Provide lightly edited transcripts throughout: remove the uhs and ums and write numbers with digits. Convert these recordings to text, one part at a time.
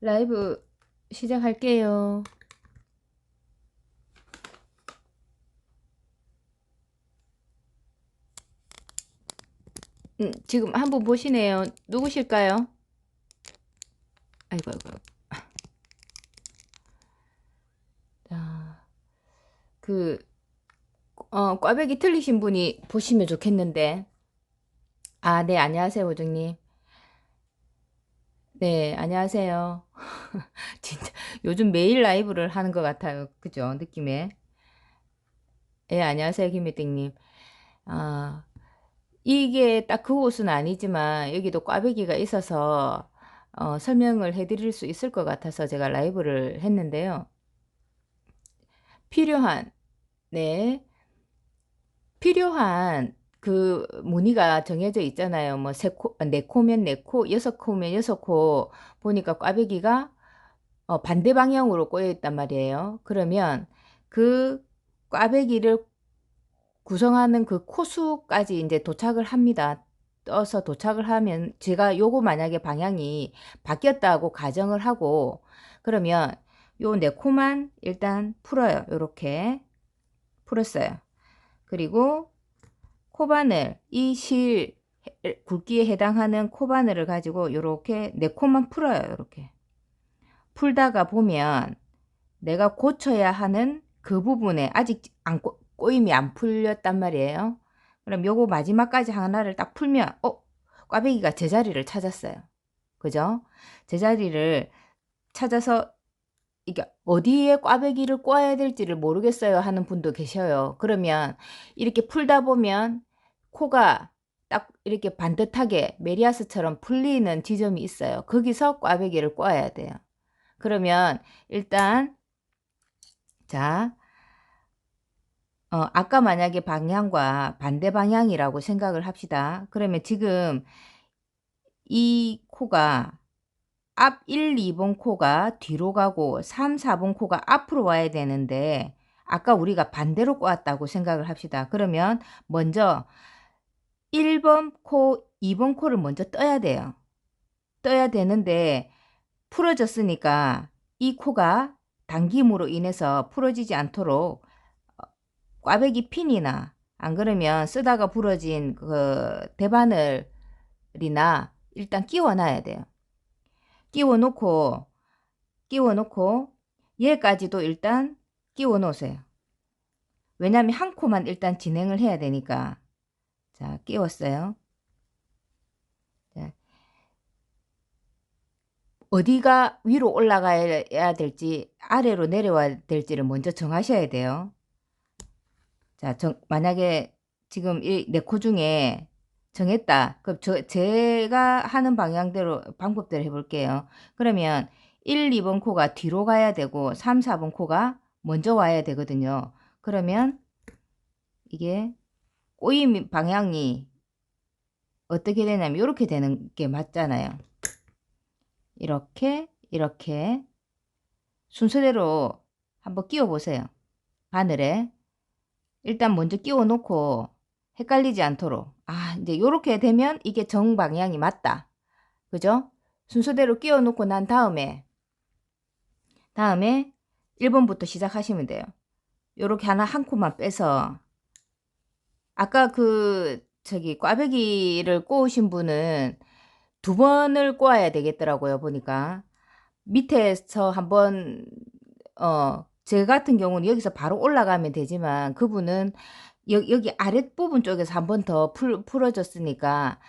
라이브 시작할게요. 지금 한번 보시네요. 누구실까요? 아이고, 아이고. 자, 그, 꽈배기 틀리신 분이 보시면 좋겠는데. 아, 네, 안녕하세요, 보정님. 네, 안녕하세요. 진짜, 요즘 매일 라이브를 하는 것 같아요. 그죠? 느낌에. 네, 안녕하세요, 김미땡님. 아, 이게 딱 그 옷은 아니지만, 여기도 꽈배기가 있어서, 설명을 해드릴 수 있을 것 같아서 제가 라이브를 했는데요. 필요한, 네. 필요한 그 무늬가 정해져 있잖아요. 뭐 세 코, 네 코면 네 코, 여섯 코면 여섯 코 보니까 꽈배기가 반대 방향으로 꼬여 있단 말이에요. 그러면 그 꽈배기를 구성하는 그 코수까지 이제 도착을 합니다. 떠서 도착을 하면 제가 요거 만약에 방향이 바뀌었다고 가정을 하고 그러면 요 네 코만 일단 풀어요. 요렇게 풀었어요. 그리고 코바늘, 이 실 굵기에 해당하는 코바늘을 가지고 이렇게 네 코만 풀어요. 이렇게 풀다가 보면 내가 고쳐야 하는 그 부분에 아직 꼬임이 안 풀렸단 말이에요. 그럼 요거 마지막까지 하나를 딱 풀면 꽈배기가 제자리를 찾았어요. 그죠? 제자리를 찾아서 이게 어디에 꽈배기를 꽈야 될지를 모르겠어요 하는 분도 계셔요. 그러면 이렇게 풀다 보면 코가 딱 이렇게 반듯하게 메리아스처럼 풀리는 지점이 있어요. 거기서 꽈배기를 꽈야 돼요. 그러면 일단 자, 아까 만약에 방향과 반대 방향이라고 생각을 합시다. 그러면 지금 이 코가 앞 1, 2번 코가 뒤로 가고 3, 4번 코가 앞으로 와야 되는데 아까 우리가 반대로 꼬았다고 생각을 합시다. 그러면 먼저 1번 코, 2번 코를 먼저 떠야 돼요. 떠야 되는데 풀어졌으니까 이 코가 당김으로 인해서 풀어지지 않도록 꽈배기 핀이나 안 그러면 쓰다가 부러진 그 대바늘이나 일단 끼워 놔야 돼요. 끼워 놓고 얘까지도 일단 끼워 놓으세요. 왜냐하면 한 코만 일단 진행을 해야 되니까. 자, 끼웠어요. 자, 어디가 위로 올라가야 될지 아래로 내려와야 될지를 먼저 정하셔야 돼요. 자, 만약에 지금 이 네 코 중에 정했다. 그럼 제가 하는 방향대로 방법대로 해볼게요. 그러면 1, 2번 코가 뒤로 가야 되고 3, 4번 코가 먼저 와야 되거든요. 그러면 이게 꼬임 방향이 어떻게 되냐면 이렇게 되는 게 맞잖아요. 이렇게 순서대로 한번 끼워 보세요. 바늘에 일단 먼저 끼워 놓고 헷갈리지 않도록 이제 이렇게 되면 이게 정방향이 맞다. 그죠? 순서대로 끼워 놓고 난 다음에 1번부터 시작하시면 돼요. 요렇게 하나 한 코만 빼서 아까 꽈배기를 꼬으신 분은 두 번을 꼬아야 되겠더라고요. 보니까 밑에서 한번 제 같은 경우는 여기서 바로 올라가면 되지만 그분은 여기 아랫부분 쪽에서 한 번 더 풀어졌으니까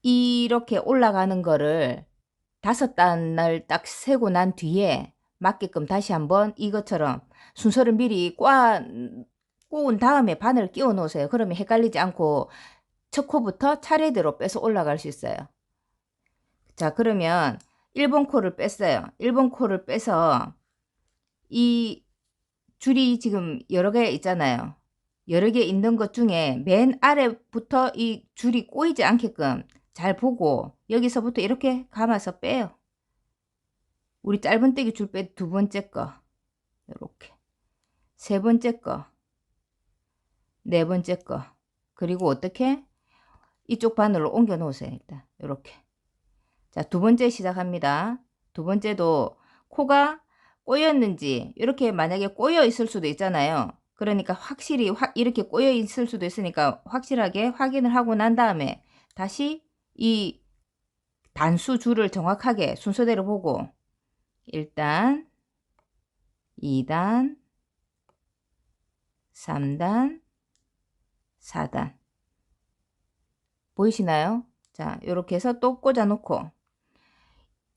이렇게 올라가는 거를 5단을 딱 세고 난 뒤에 맞게끔 다시 한번 이것처럼 순서를 미리 꼬은 다음에 바늘을 끼워 놓으세요. 그러면 헷갈리지 않고 첫 코부터 차례대로 빼서 올라갈 수 있어요. 자, 그러면 1번 코를 뺐어요. 1번 코를 빼서 이 줄이 지금 여러 개 있잖아요. 여러 개 있는 것 중에 맨 아래부터 이 줄이 꼬이지 않게끔 잘 보고 여기서부터 이렇게 감아서 빼요. 우리 짧은뜨기 줄 빼 두 번째 거 이렇게 세 번째 거 네 번째 거 그리고 어떻게 이쪽 바늘로 옮겨 놓으세요. 일단 이렇게 자, 두 번째 시작합니다. 두 번째도 코가 꼬였는지, 이렇게 만약에 꼬여 있을 수도 있잖아요. 그러니까 확실히 이렇게 꼬여 있을 수도 있으니까 확실하게 확인을 하고 난 다음에 다시 이 단수 줄을 정확하게 순서대로 보고 1단, 2단, 3단, 4단 보이시나요? 자, 이렇게 해서 또 꽂아 놓고,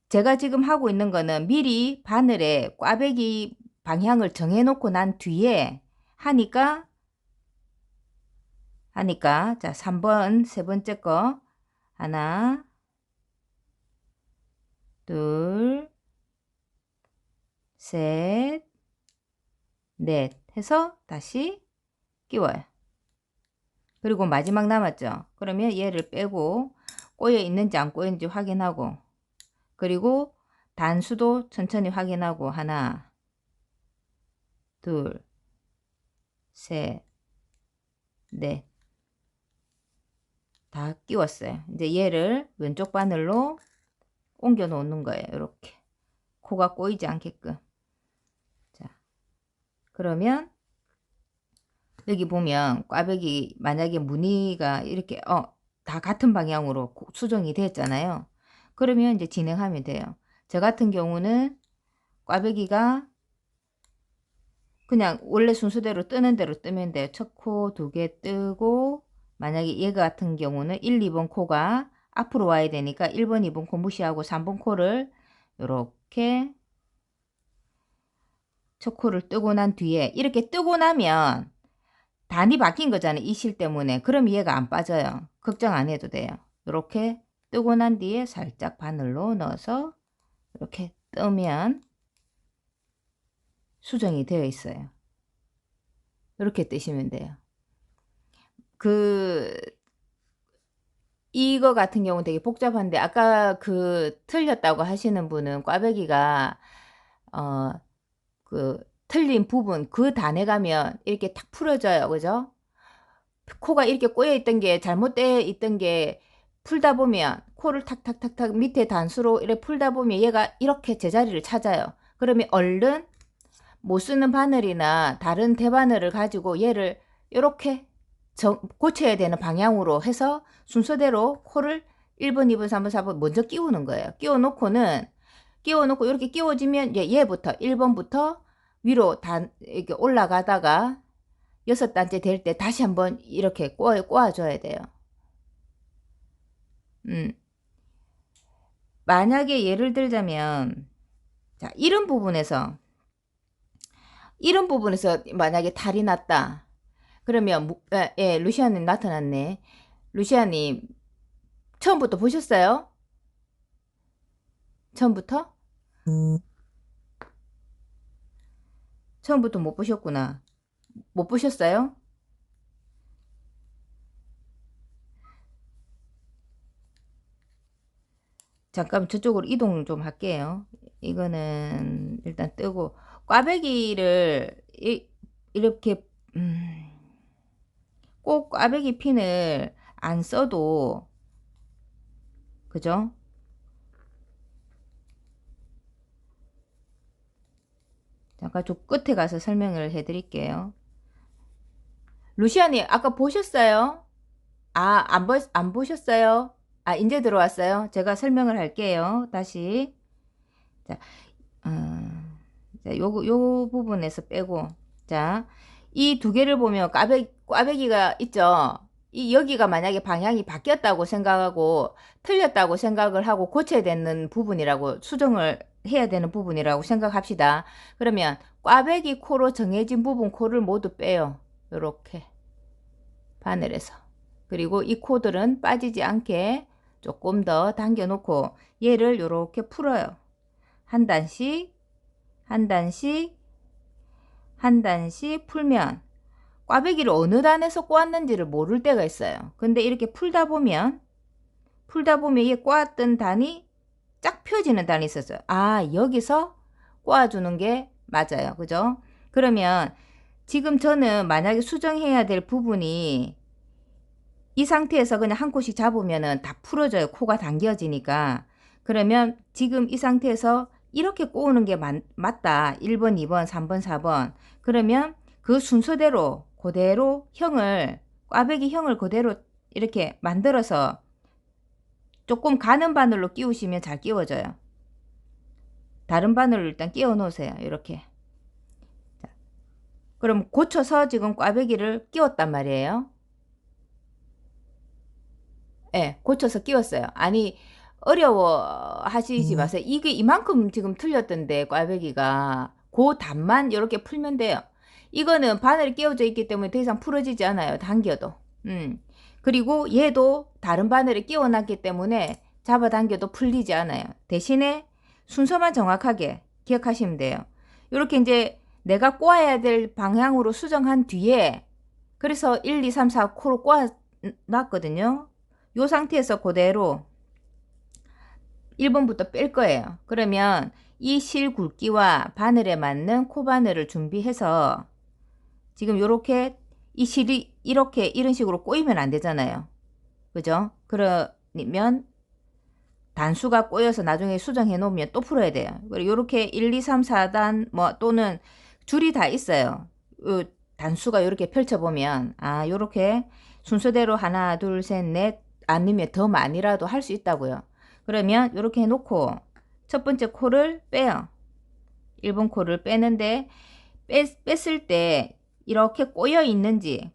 제가 지금 하고 있는 거는 미리 바늘에 꽈배기 방향을 정해 놓고 난 뒤에 하니까 자, 3번 세 번째 거 하나, 둘, 셋, 넷 해서 다시 끼워요. 그리고 마지막 남았죠. 그러면 얘를 빼고 꼬여 있는지 안 꼬여 있는지 확인하고, 그리고 단수도 천천히 확인하고 하나, 둘, 셋, 넷 다 끼웠어요. 이제 얘를 왼쪽 바늘로 옮겨 놓는 거예요. 이렇게 코가 꼬이지 않게끔. 자, 그러면 여기 보면 꽈배기 만약에 무늬가 이렇게 다 같은 방향으로 수정이 됐잖아요. 그러면 이제 진행하면 돼요. 저 같은 경우는 꽈배기가 그냥 원래 순서대로 뜨는 대로 뜨면 돼요. 첫 코 두 개 뜨고, 만약에 얘 같은 경우는 1, 2번 코가 앞으로 와야 되니까 1번, 2번 코 무시하고 3번 코를 이렇게 첫 코를 뜨고 난 뒤에, 이렇게 뜨고 나면 단이 바뀐 거잖아요. 이 실 때문에. 그럼 얘가 안 빠져요. 걱정 안 해도 돼요. 이렇게 뜨고 난 뒤에 살짝 바늘로 넣어서 이렇게 뜨면 수정이 되어 있어요. 이렇게 뜨시면 돼요. 이거 같은 경우는 되게 복잡한데, 아까 틀렸다고 하시는 분은 꽈배기가 틀린 부분 그 단에 가면 이렇게 탁 풀어져요. 그죠? 코가 이렇게 꼬여 있던 게, 잘못되어 있던 게 풀다 보면, 코를 탁탁탁탁 밑에 단수로 이렇게 풀다 보면 얘가 이렇게 제자리를 찾아요. 그러면 얼른 못 쓰는 바늘이나 다른 대바늘을 가지고 얘를 이렇게 고쳐야 되는 방향으로 해서 순서대로 코를 1번, 2번, 3번, 4번 먼저 끼우는 거예요. 끼워 놓고 이렇게 끼워지면 얘부터 1번부터 위로 이렇게 올라가다가 6단째 될 때 다시 한번 이렇게 꼬아줘야 돼요. 만약에 예를 들자면, 자, 이런 부분에서 만약에 탈이 났다. 그러면 루시아님 나타났네. 루시아님 처음부터 보셨어요? 처음부터? 처음부터 못 보셨구나. 못 보셨어요? 잠깐 저쪽으로 이동 좀 할게요. 이거는 일단 뜨고, 꽈배기를 이렇게 꼭 꽈배기 핀을 안 써도, 그죠? 잠깐 저 끝에 가서 설명을 해 드릴게요. 루시아님 아까 보셨어요? 안 보셨어요? 이제 들어왔어요? 제가 설명을 할게요. 다시. 자, 요 부분에서 빼고. 자, 이 두 개를 보면 꽈배기가 있죠? 여기가 만약에 방향이 바뀌었다고 생각하고, 틀렸다고 생각을 하고 고쳐야 되는 부분이라고, 수정을 해야 되는 부분이라고 생각합시다. 그러면 꽈배기 코로 정해진 부분 코를 모두 빼요. 요렇게. 바늘에서. 그리고 이 코들은 빠지지 않게 조금 더 당겨 놓고 얘를 이렇게 풀어요. 한 단씩 한 단씩 한 단씩 풀면 꽈배기를 어느 단에서 꼬았는지를 모를 때가 있어요. 근데 이렇게 풀다 보면 얘 꼬았던 단이 쫙 펴지는 단이 있었어요. 여기서 꼬아주는 게 맞아요. 그죠? 그러면 지금 저는 만약에 수정해야 될 부분이 이 상태에서 그냥 한 코씩 잡으면은 다 풀어져요. 코가 당겨지니까. 그러면 지금 이 상태에서 이렇게 꼬우는 게 맞다. 1번, 2번, 3번, 4번. 그러면 그 순서대로 그대로 꽈배기 형을 그대로 이렇게 만들어서 조금 가는 바늘로 끼우시면 잘 끼워져요. 다른 바늘로 일단 끼워 놓으세요. 이렇게. 그럼 고쳐서 지금 꽈배기를 끼웠단 말이에요. 예, 고쳐서 끼웠어요. 아니, 어려워 하시지 마세요. 이게 이만큼 지금 틀렸던데, 꽈배기가. 그 답만 이렇게 풀면 돼요. 이거는 바늘이 끼워져 있기 때문에 더 이상 풀어지지 않아요. 당겨도. 그리고 얘도 다른 바늘에 끼워놨기 때문에 잡아당겨도 풀리지 않아요. 대신에 순서만 정확하게 기억하시면 돼요. 이렇게 이제 내가 꼬아야 될 방향으로 수정한 뒤에, 그래서 1, 2, 3, 4 코로 꼬아놨거든요. 이 상태에서 그대로 1번부터 뺄 거예요. 그러면 이 실 굵기와 바늘에 맞는 코바늘을 준비해서, 지금 요렇게 이 실이 이렇게 이런 식으로 꼬이면 안 되잖아요. 그죠? 그러면 단수가 꼬여서 나중에 수정해 놓으면 또 풀어야 돼요. 그리고 요렇게 1, 2, 3, 4단 뭐 또는 줄이 다 있어요. 요 단수가 요렇게 펼쳐보면, 아, 요렇게 순서대로 하나, 둘, 셋, 넷, 아니면 더 많이라도 할 수 있다고요. 그러면 이렇게 해놓고 첫 번째 코를 빼요. 1번 코를 빼는데, 뺐을 때 이렇게 꼬여 있는지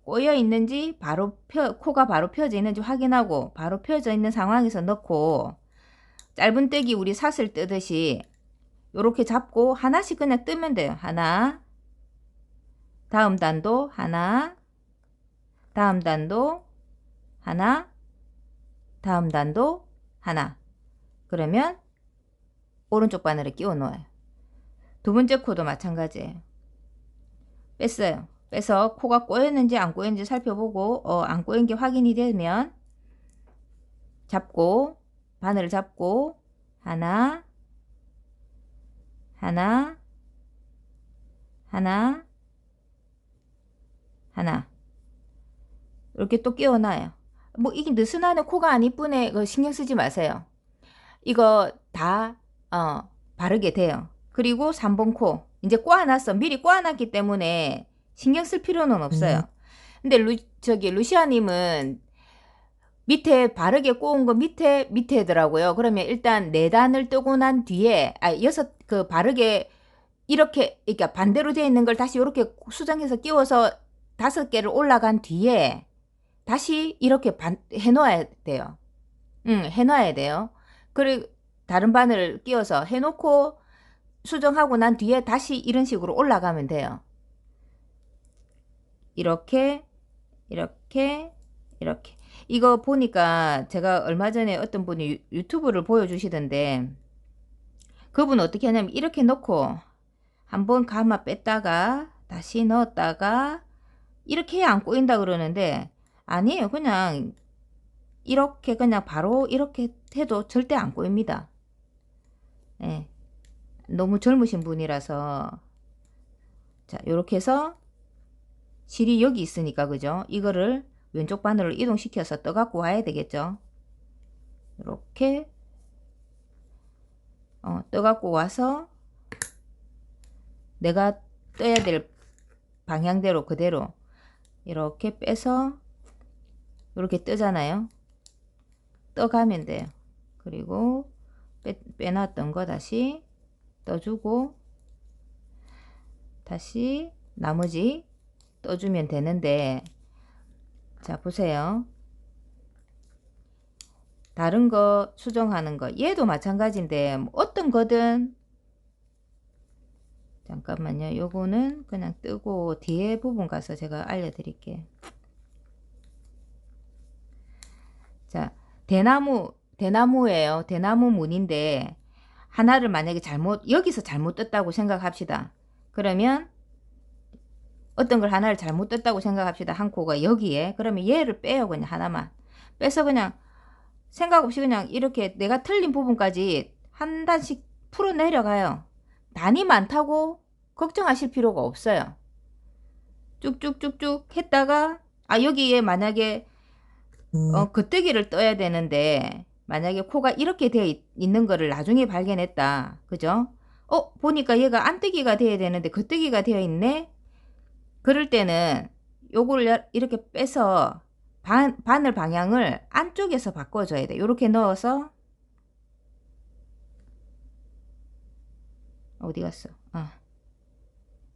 바로 코가 바로 펴져 있는지 확인하고, 바로 펴져 있는 상황에서 넣고, 짧은뜨기 우리 사슬 뜨듯이 이렇게 잡고 하나씩 그냥 뜨면 돼요. 하나, 다음 단도 하나, 다음 단도 하나, 다음 단도 하나. 그러면 오른쪽 바늘에 끼워 넣어요. 두 번째 코도 마찬가지예요. 뺐어요. 빼서 코가 꼬였는지 안 꼬였는지 살펴보고, 안 꼬인 게 확인이 되면 잡고, 바늘을 잡고 하나, 하나, 하나, 하나, 이렇게 또 끼워 놔요. 뭐 이게 느슨하네, 코가 안 이쁘네, 그거 신경 쓰지 마세요. 이거 다 바르게 돼요. 그리고 3번 코 이제 꼬아놨어. 미리 꼬아놨기 때문에 신경 쓸 필요는 없어요. 근데 루시아님은 밑에 바르게 꼬은 거 밑에더라고요. 그러면 일단 4단을 뜨고 난 뒤에, 바르게 이렇게, 그러니까 반대로 되어 있는 걸 다시 이렇게 수정해서 끼워서 5개를 올라간 뒤에 다시 이렇게 해놓아야 돼요. 해놔야 돼요. 그리고 다른 바늘을 끼워서 해놓고 수정하고 난 뒤에 다시 이런 식으로 올라가면 돼요. 이렇게, 이렇게, 이렇게. 이거 보니까 제가 얼마 전에 어떤 분이 유튜브를 보여주시던데, 그분 어떻게 하냐면 이렇게 넣고 한번 감아 뺐다가 다시 넣었다가 이렇게 해야 안 꼬인다 그러는데, 아니에요. 그냥 이렇게 그냥 바로 이렇게 해도 절대 안 꼬입니다. 네. 너무 젊으신 분이라서. 자, 요렇게 해서 실이 여기 있으니까, 그죠? 이거를 왼쪽 바늘로 이동시켜서 떠갖고 와야 되겠죠? 이렇게 떠갖고 와서 내가 떠야 될 방향대로 그대로 이렇게 빼서 이렇게 뜨잖아요. 떠가면 돼요. 그리고 빼놨던 거 다시 떠주고 다시 나머지 떠주면 되는데, 자 보세요. 다른 거 수정하는 거 얘도 마찬가지인데, 뭐 어떤 거든, 잠깐만요. 요거는 그냥 뜨고 뒤에 부분 가서 제가 알려드릴게요. 자, 대나무예요. 대나무 문인데 하나를 만약에 여기서 잘못 떴다고 생각합시다. 그러면 어떤 걸 하나를 잘못 떴다고 생각합시다. 한 코가 여기에. 그러면 얘를 빼요. 그냥 하나만 빼서 그냥 생각 없이 그냥 이렇게 내가 틀린 부분까지 한 단씩 풀어 내려가요. 단이 많다고 걱정하실 필요가 없어요. 쭉쭉쭉쭉 했다가, 여기에 만약에 겉뜨기를 떠야 되는데 만약에 코가 이렇게 되어 있는 거를 나중에 발견했다. 그죠? 보니까 얘가 안뜨기가 돼야 되는데 겉뜨기가 되어 있네. 그럴 때는 요걸 이렇게 빼서 바늘 방향을 안쪽에서 바꿔줘야 돼. 이렇게 넣어서 어디 갔어?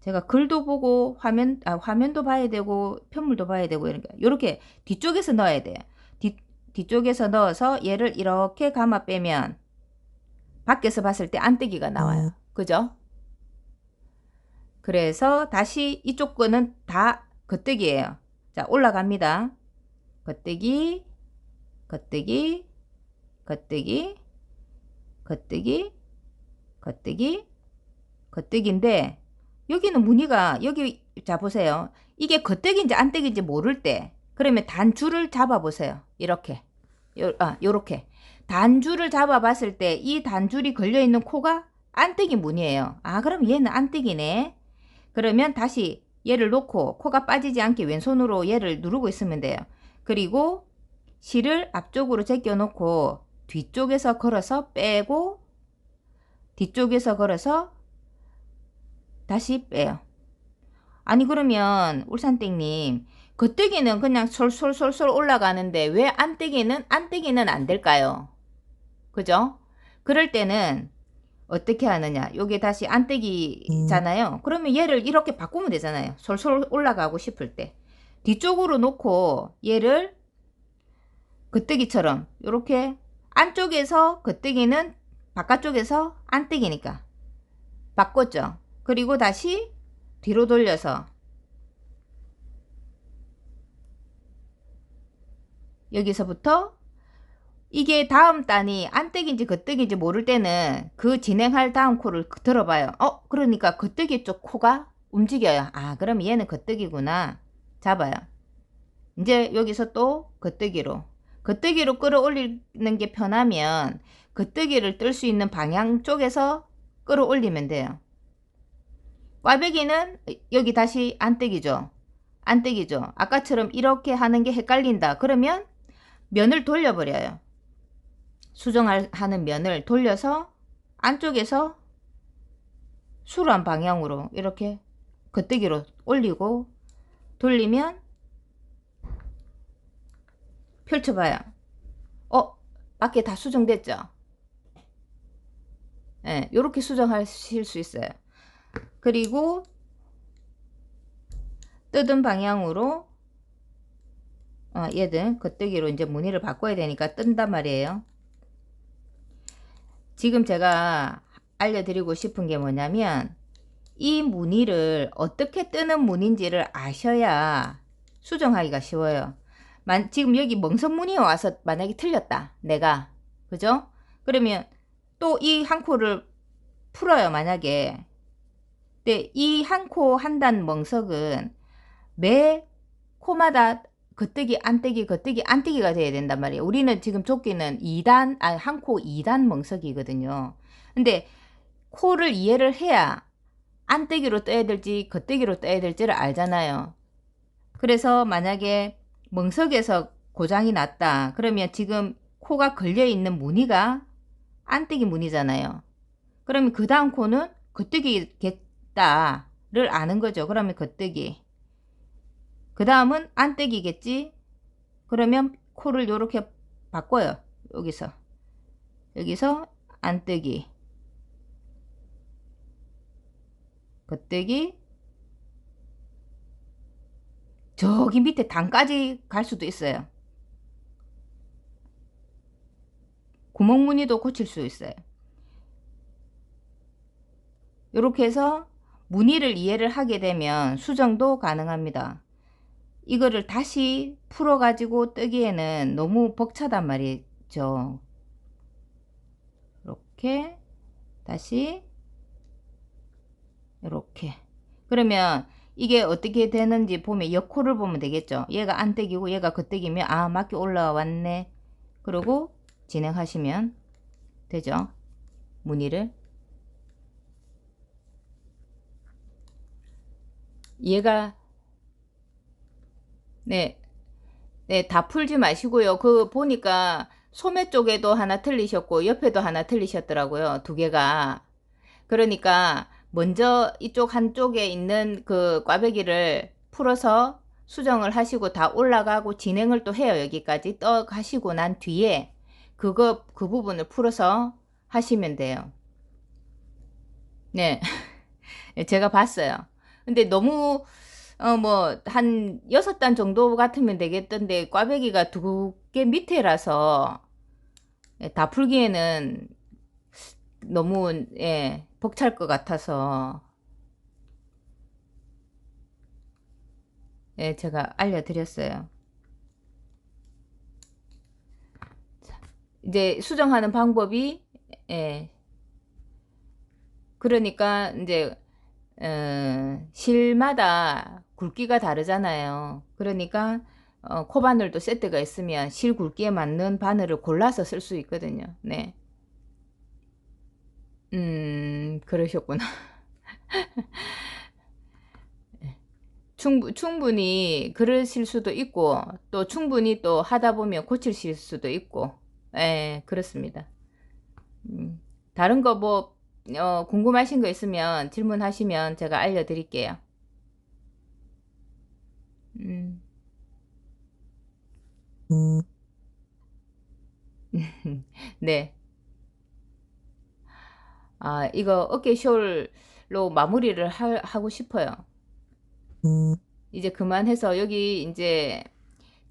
제가 글도 보고 화면도 봐야 되고 편물도 봐야 되고 이렇게 뒤쪽에서 넣어야 돼요. 뒤쪽에서 넣어서 얘를 이렇게 감아 빼면 밖에서 봤을 때 안뜨기가 나와요. 그죠? 그래서 다시 이쪽 거는 다 겉뜨기예요. 자, 올라갑니다. 겉뜨기, 겉뜨기, 겉뜨기, 겉뜨기, 겉뜨기, 겉뜨기인데 여기는 무늬가 여기 자 보세요. 이게 겉뜨기인지 안뜨기인지 모를 때 그러면 단줄을 잡아 보세요. 이렇게 요렇게 단줄을 잡아 봤을 때 이 단줄이 걸려 있는 코가 안뜨기 무늬예요. 그럼 얘는 안뜨기네. 그러면 다시 얘를 놓고 코가 빠지지 않게 왼손으로 얘를 누르고 있으면 돼요. 그리고 실을 앞쪽으로 제껴 놓고 뒤쪽에서 걸어서 빼고 뒤쪽에서 걸어서 다시 빼요. 아니 그러면 울산땡님 겉뜨기는 그냥 솔솔솔솔 올라가는데 왜 안뜨기는 안 될까요? 그죠? 그럴 때는 어떻게 하느냐. 요게 다시 안뜨기잖아요. 그러면 얘를 이렇게 바꾸면 되잖아요. 솔솔 올라가고 싶을 때. 뒤쪽으로 놓고 얘를 겉뜨기처럼 이렇게 안쪽에서 겉뜨기는 바깥쪽에서 안뜨기니까 바꿨죠. 그리고 다시 뒤로 돌려서 여기서부터 이게 다음 단이 안뜨기인지 겉뜨기인지 모를 때는 그 진행할 다음 코를 들어봐요. 그러니까 겉뜨기 쪽 코가 움직여요. 그럼 얘는 겉뜨기구나. 잡아요. 이제 여기서 또 겉뜨기로 끌어올리는 게 편하면 겉뜨기를 뜰 수 있는 방향 쪽에서 끌어올리면 돼요. 꽈배기는 여기 다시 안뜨기죠. 안뜨기죠. 아까처럼 이렇게 하는 게 헷갈린다. 그러면 면을 돌려버려요. 수정하는 면을 돌려서 안쪽에서 수란 방향으로 이렇게 겉뜨기로 올리고 돌리면 펼쳐봐요. 밖에 다 수정됐죠? 네, 이렇게 수정하실 수 있어요. 그리고 뜯은 방향으로 얘들 겉뜨기로 이제 무늬를 바꿔야 되니까 뜬단 말이에요. 지금 제가 알려드리고 싶은 게 뭐냐면 이 무늬를 어떻게 뜨는 무늬인지를 아셔야 수정하기가 쉬워요. 지금 여기 멍석 무늬에 와서 만약에 틀렸다 내가 그죠? 그러면 또 이 한 코를 풀어요. 만약에 근데 이 한 코 한 단 멍석은 매 코마다 겉뜨기 안뜨기 겉뜨기 안뜨기가 돼야 된단 말이에요. 우리는 지금 조끼는 2단 한 코 2단 멍석이거든요. 근데 코를 이해를 해야 안뜨기로 떠야 될지 겉뜨기로 떠야 될지를 알잖아요. 그래서 만약에 멍석에서 고장이 났다. 그러면 지금 코가 걸려있는 무늬가 안뜨기 무늬잖아요. 그러면 그 다음 코는 겉뜨기겠다를 아는 거죠. 그러면 겉뜨기. 그 다음은 안뜨기겠지. 그러면 코를 이렇게 바꿔요. 여기서 안뜨기, 겉뜨기, 저기 밑에 단까지 갈 수도 있어요. 구멍무늬도 고칠 수 있어요. 이렇게 해서 무늬를 이해를 하게 되면 수정도 가능합니다. 이거를 다시 풀어 가지고 뜨기에는 너무 벅차단 말이죠. 이렇게 다시 이렇게 그러면 이게 어떻게 되는지 보면 옆코를 보면 되겠죠. 얘가 안뜨기고 얘가 겉뜨기면 맞게 올라왔네. 그리고 진행하시면 되죠. 무늬를 얘가 네, 다 풀지 마시고요. 보니까 소매 쪽에도 하나 틀리셨고 옆에도 하나 틀리셨더라고요. 두 개가. 그러니까 먼저 이쪽 한쪽에 있는 그 꽈배기를 풀어서 수정을 하시고 다 올라가고 진행을 또 해요. 여기까지 떠 가시고 난 뒤에 그 부분을 풀어서 하시면 돼요. 네. 제가 봤어요. 근데 너무 뭐 한 6단 정도 같으면 되겠던데 꽈배기가 두 개 밑에라서 다 풀기에는 너무 벅찰 것 같아서 제가 알려드렸어요. 이제 수정하는 방법이 예, 그러니까 이제 실마다 굵기가 다르잖아요. 그러니까 코바늘도 세트가 있으면 실 굵기에 맞는 바늘을 골라서 쓸 수 있거든요. 네. 그러셨구나. 충분히 그러실 수도 있고, 또 충분히 또 하다 보면 고치실 수도 있고, 예, 그렇습니다. 음, 다른 거 뭐, 궁금하신 거 있으면 질문하시면 제가 알려드릴게요. 음, 네. 아, 이거 어깨 숄로 마무리를 하고 싶어요. 이제 그만해서 여기 이제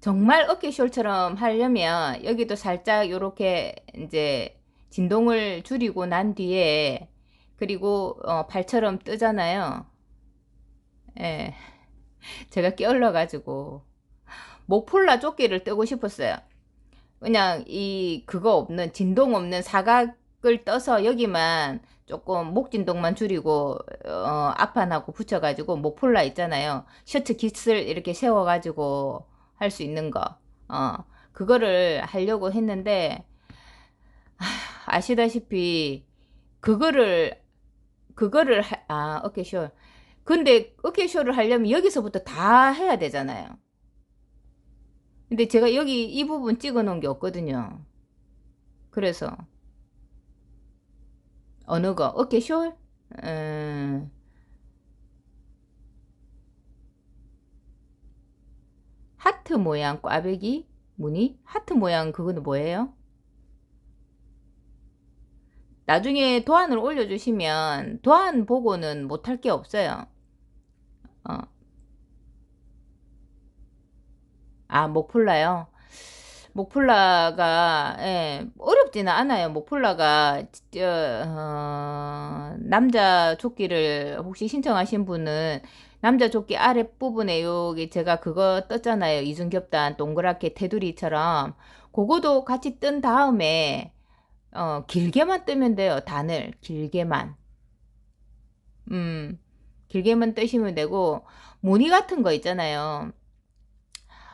정말 어깨 숄처럼 하려면 여기도 살짝 요렇게 이제 진동을 줄이고 난 뒤에 그리고 발처럼 뜨잖아요. 예. 제가 끼올러 가지고 목폴라 조끼를 뜨고 싶었어요. 그냥 이 그거 없는 진동 없는 사각을 떠서 여기만 조금 목 진동만 줄이고 앞판하고 붙여가지고 목폴라 있잖아요. 셔츠 깃을 이렇게 세워가지고 할 수 있는 거. 그거를 하려고 했는데 아시다시피 그거를 어깨쇼. 근데 어깨쇼를 하려면 여기서부터 다 해야 되잖아요. 근데 제가 여기 이 부분 찍어 놓은 게 없거든요. 그래서 어느 거? 어깨쇼? 음, 하트 모양 꽈배기 무늬? 하트 모양 그거는 뭐예요? 나중에 도안을 올려주시면 도안 보고는 못할 게 없어요. 어, 목폴라요. 목폴라가 어렵지는 않아요. 목폴라가 남자 조끼를 혹시 신청하신 분은 남자 조끼 아랫부분에 여기 제가 그거 떴잖아요. 이중겹단 동그랗게 테두리처럼 그거도 같이 뜬 다음에 길게만 뜨면 돼요. 단을 길게만. 음, 길게만 뜨시면 되고 무늬 같은 거 있잖아요.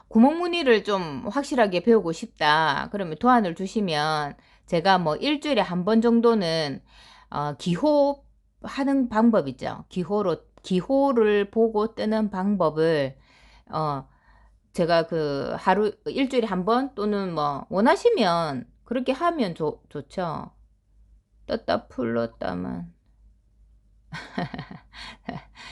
구멍 무늬를 좀 확실하게 배우고 싶다. 그러면 도안을 주시면 제가 뭐 일주일에 한 번 정도는 기호 하는 방법 있죠. 기호를 보고 뜨는 방법을 어 제가 그 하루 일주일에 한 번 또는 뭐 원하시면 그렇게 하면 좋죠. 떴다 풀렀다만